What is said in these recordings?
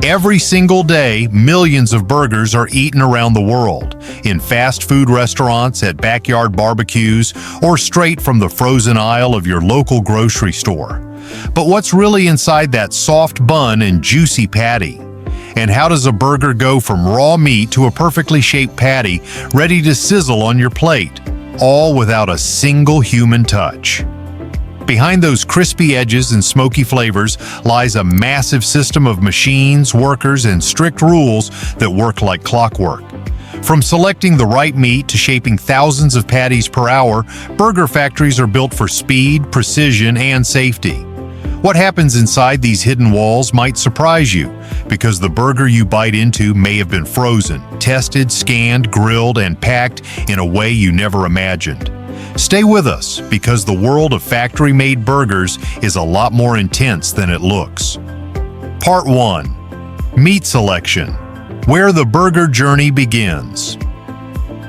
Every single day, millions of burgers are eaten around the world, in fast food restaurants, at backyard barbecues, or straight from the frozen aisle of your local grocery store. But what's really inside that soft bun and juicy patty? And how does a burger go from raw meat to a perfectly shaped patty ready to sizzle on your plate, all without a single human touch? Behind those crispy edges and smoky flavors lies a massive system of machines, workers, and strict rules that work like clockwork. From selecting the right meat to shaping thousands of patties per hour, burger factories are built for speed, precision, and safety. What happens inside these hidden walls might surprise you, because the burger you bite into may have been frozen, tested, scanned, grilled, and packed in a way you never imagined. Stay with us, because the world of factory-made burgers is a lot more intense than it looks. Part 1. Meat Selection, where the burger journey begins.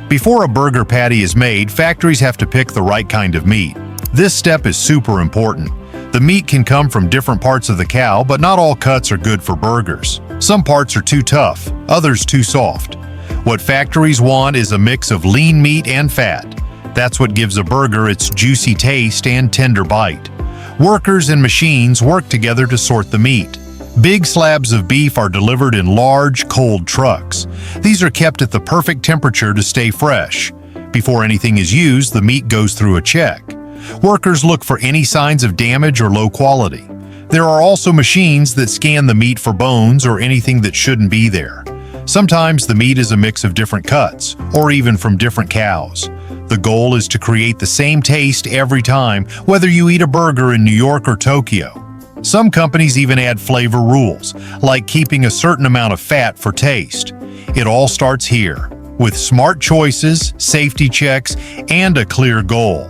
Before a burger patty is made, factories have to pick the right kind of meat. This step is super important. The meat can come from different parts of the cow, but not all cuts are good for burgers. Some parts are too tough, others too soft. What factories want is a mix of lean meat and fat. That's what gives a burger its juicy taste and tender bite. Workers and machines work together to sort the meat. Big slabs of beef are delivered in large, cold trucks. These are kept at the perfect temperature to stay fresh. Before anything is used, the meat goes through a check. Workers look for any signs of damage or low quality. There are also machines that scan the meat for bones or anything that shouldn't be there. Sometimes the meat is a mix of different cuts, or even from different cows. The goal is to create the same taste every time, whether you eat a burger in New York or Tokyo. Some companies even add flavor rules, like keeping a certain amount of fat for taste. It all starts here, with smart choices, safety checks, and a clear goal: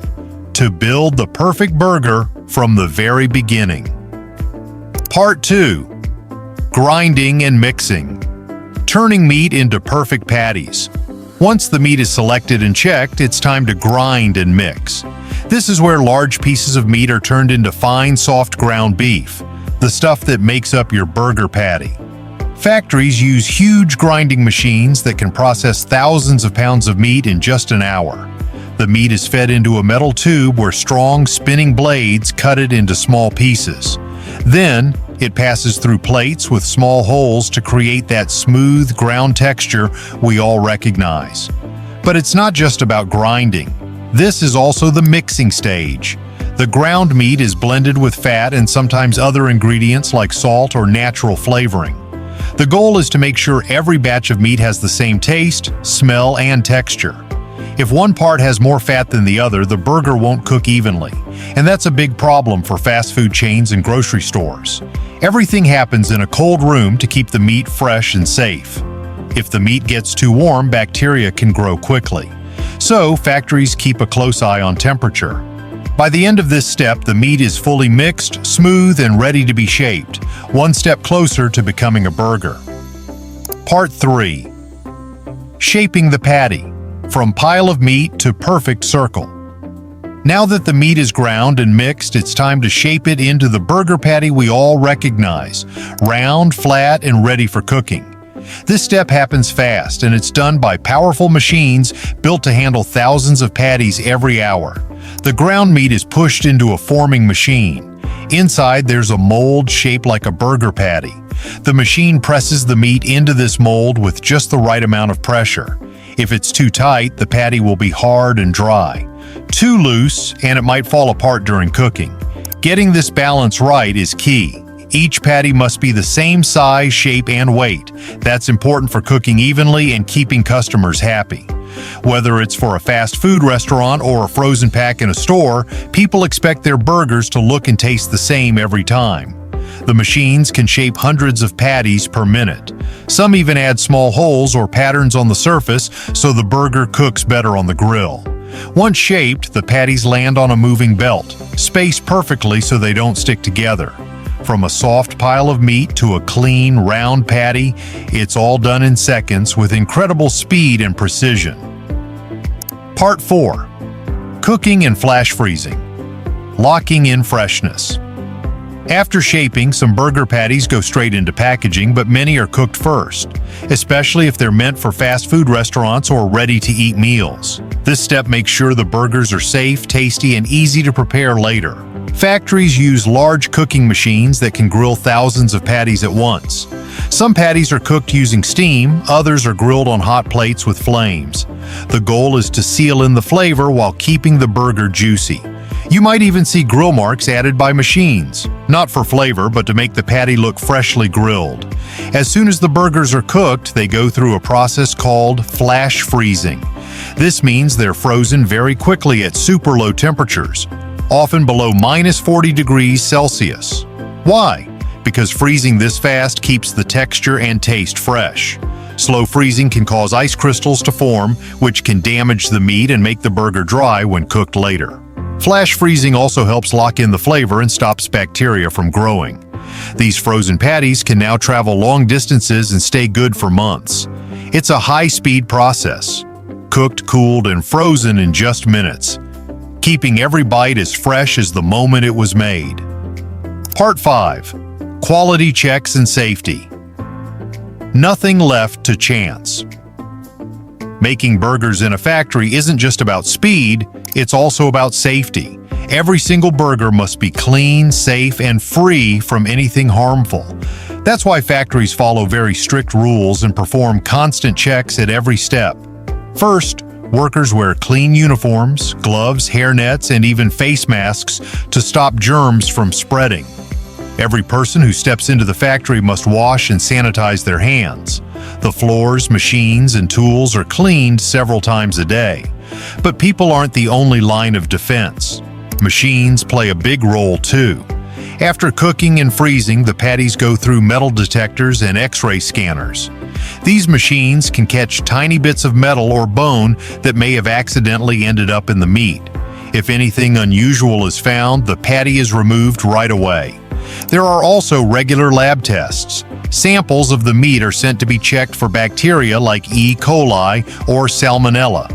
to build the perfect burger from the very beginning. Part 2. Grinding and mixing. Turning meat into perfect patties. Once the meat is selected and checked, it's time to grind and mix. This is where large pieces of meat are turned into fine, soft ground beef, the stuff that makes up your burger patty. Factories use huge grinding machines that can process thousands of pounds of meat in just an hour. The meat is fed into a metal tube where strong, spinning blades cut it into small pieces. Then, it passes through plates with small holes to create that smooth, ground texture we all recognize. But it's not just about grinding. This is also the mixing stage. The ground meat is blended with fat and sometimes other ingredients like salt or natural flavoring. The goal is to make sure every batch of meat has the same taste, smell, and texture. If one part has more fat than the other, the burger won't cook evenly, and that's a big problem for fast food chains and grocery stores. Everything happens in a cold room to keep the meat fresh and safe. If the meat gets too warm, bacteria can grow quickly. So, factories keep a close eye on temperature. By the end of this step, the meat is fully mixed, smooth, and ready to be shaped, one step closer to becoming a burger. Part 3. Shaping the patty. From pile of meat to perfect circle. Now that the meat is ground and mixed, it's time to shape it into the burger patty we all recognize, round, flat, and ready for cooking. This step happens fast, and it's done by powerful machines built to handle thousands of patties every hour. The ground meat is pushed into a forming machine. Inside, there's a mold shaped like a burger patty. The machine presses the meat into this mold with just the right amount of pressure. If it's too tight, the patty will be hard and dry. Too loose, and it might fall apart during cooking. Getting this balance right is key. Each patty must be the same size, shape, and weight. That's important for cooking evenly and keeping customers happy. Whether it's for a fast food restaurant or a frozen pack in a store, people expect their burgers to look and taste the same every time. The machines can shape hundreds of patties per minute. Some even add small holes or patterns on the surface so the burger cooks better on the grill. Once shaped, the patties land on a moving belt, spaced perfectly so they don't stick together. From a soft pile of meat to a clean, round patty, it's all done in seconds with incredible speed and precision. Part 4. Cooking and flash freezing. Locking in freshness. After shaping, some burger patties go straight into packaging, but many are cooked first, especially if they're meant for fast food restaurants or ready-to-eat meals. This step makes sure the burgers are safe, tasty, and easy to prepare later. Factories use large cooking machines that can grill thousands of patties at once. Some patties are cooked using steam, others are grilled on hot plates with flames. The goal is to seal in the flavor while keeping the burger juicy. You might even see grill marks added by machines, not for flavor, but to make the patty look freshly grilled. As soon as the burgers are cooked, they go through a process called flash freezing. This means they're frozen very quickly at super low temperatures, often below -40 degrees Celsius. Why? Because freezing this fast keeps the texture and taste fresh. Slow freezing can cause ice crystals to form, which can damage the meat and make the burger dry when cooked later. Flash freezing also helps lock in the flavor and stops bacteria from growing. These frozen patties can now travel long distances and stay good for months. It's a high-speed process, cooked, cooled, and frozen in just minutes, keeping every bite as fresh as the moment it was made. Part 5. Quality checks and safety. Nothing left to chance. Making burgers in a factory isn't just about speed, it's also about safety. Every single burger must be clean, safe, and free from anything harmful. That's why factories follow very strict rules and perform constant checks at every step. First, workers wear clean uniforms, gloves, hairnets, and even face masks to stop germs from spreading. Every person who steps into the factory must wash and sanitize their hands. The floors, machines, and tools are cleaned several times a day. But people aren't the only line of defense. Machines play a big role too. After cooking and freezing, the patties go through metal detectors and X-ray scanners. These machines can catch tiny bits of metal or bone that may have accidentally ended up in the meat. If anything unusual is found, the patty is removed right away. There are also regular lab tests. Samples of the meat are sent to be checked for bacteria like E. coli or Salmonella.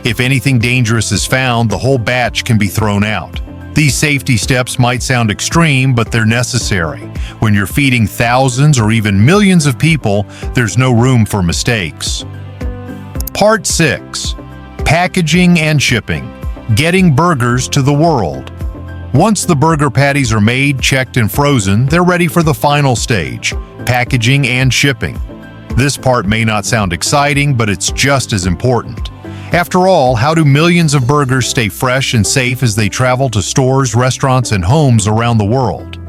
If anything dangerous is found, the whole batch can be thrown out. These safety steps might sound extreme, but they're necessary. When you're feeding thousands or even millions of people, there's no room for mistakes. Part 6. Packaging and shipping. Getting burgers to the world. Once the burger patties are made, checked, and frozen, they're ready for the final stage, packaging and shipping. This part may not sound exciting, but it's just as important. After all, how do millions of burgers stay fresh and safe as they travel to stores, restaurants, and homes around the world?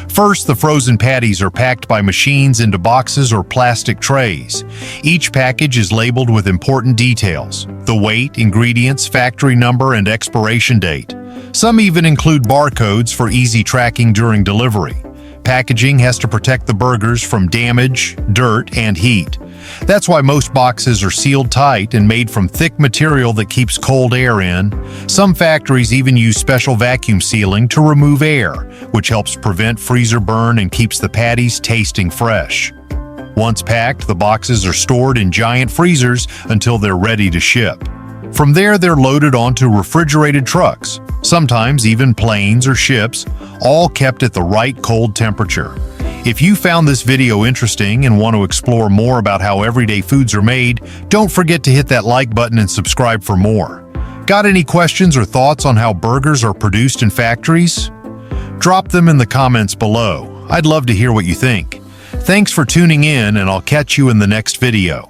First, the frozen patties are packed by machines into boxes or plastic trays. Each package is labeled with important details: the weight, ingredients, factory number, and expiration date. Some even include barcodes for easy tracking during delivery. Packaging has to protect the burgers from damage, dirt, and heat. That's why most boxes are sealed tight and made from thick material that keeps cold air in. Some factories even use special vacuum sealing to remove air, which helps prevent freezer burn and keeps the patties tasting fresh. Once packed, the boxes are stored in giant freezers until they're ready to ship. From there, they're loaded onto refrigerated trucks, sometimes even planes or ships, all kept at the right cold temperature. If you found this video interesting and want to explore more about how everyday foods are made, don't forget to hit that like button and subscribe for more. Got any questions or thoughts on how burgers are produced in factories? Drop them in the comments below. I'd love to hear what you think. Thanks for tuning in, and I'll catch you in the next video.